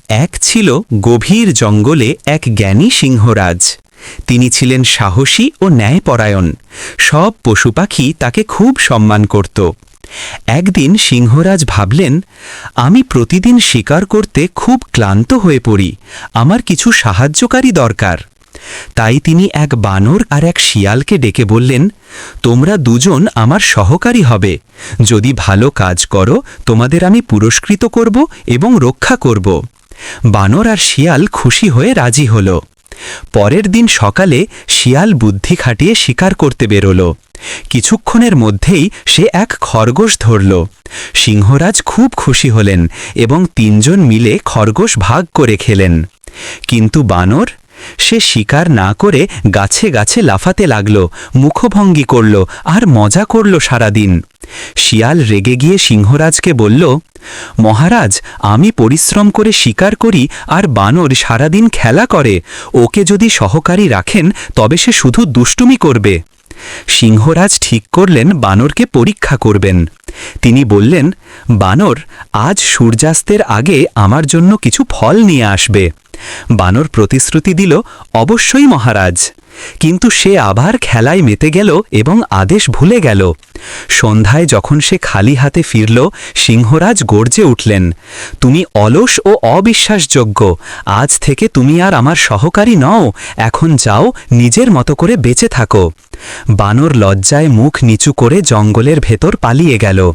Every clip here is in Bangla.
এক ছিল গভীর জঙ্গলে এক জ্ঞানী সিংহরাজ। তিনি ছিলেন সাহসী ও ন্যায়পরায়ণ। সব পশুপাখি তাকে খুব সম্মান করত। একদিন সিংহরাজ ভাবলেন, আমি প্রতিদিন শিকার করতে খুব ক্লান্ত হয়ে পড়ি, আমার কিছু সাহায্যকারী দরকার। তাই তিনি এক বানর আর এক শিয়ালকে ডেকে বললেন, তোমরা দুজন আমার সহকারী হবে। যদি ভালো কাজ করো তোমাদের আমি পুরস্কৃত করব এবং রক্ষা করব। বানর আর শিয়াল খুশি হয়ে রাজি হল। পরের দিন সকালে শিয়াল বুদ্ধি খাটিয়ে শিকার করতে বেরোল। কিছুক্ষণের মধ্যেই সে এক খরগোশ ধরল। সিংহরাজ খুব খুশি হলেন এবং তিনজন মিলে খরগোশ ভাগ করে খেলেন। কিন্তু বানর, সে শিকার না করে গাছে গাছে লাফাতে লাগল, মুখভঙ্গি করল আর মজা করল সারাদিন। শিয়াল রেগে গিয়ে সিংহরাজকে বলল, মহারাজ, আমি পরিশ্রম করে শিকার করি আর বানর সারাদিন খেলা করে। ওকে যদি সহকারী রাখেন তবে সে শুধু দুষ্টুমি করবে। সিংহরাজ ঠিক করলেন বানরকে পরীক্ষা করবেন। তিনি বললেন, বানর, আজ সূর্যাস্তের আগে আমার জন্য কিছু ফল নিয়ে আসবে। বানর প্রতিশ্রুতি দিল, অবশ্যই মহারাজ। কিন্তু সে আবার খেলায় মেতে গেল এবং আদেশ ভুলে গেল। সন্ধ্যায় যখন সে খালি হাতে ফিরল, সিংহরাজ গর্জে উঠলেন, তুমি অলস ও অবিশ্বাসযোগ্য। আজ থেকে তুমি আর আমার সহকারী নও। এখন যাও, নিজের মতো করে বেঁচে থাকো। বানর লজ্জায় মুখ নিচু করে জঙ্গলের ভেতর পালিয়ে গেল।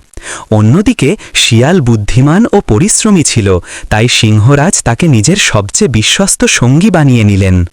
অন্যদিকে শিয়াল বুদ্ধিমান ও পরিশ্রমী ছিল, তাই সিংহরাজ তাকে নিজের সবচেয়ে বিশ্বস্ত সঙ্গী বানিয়ে নিলেন।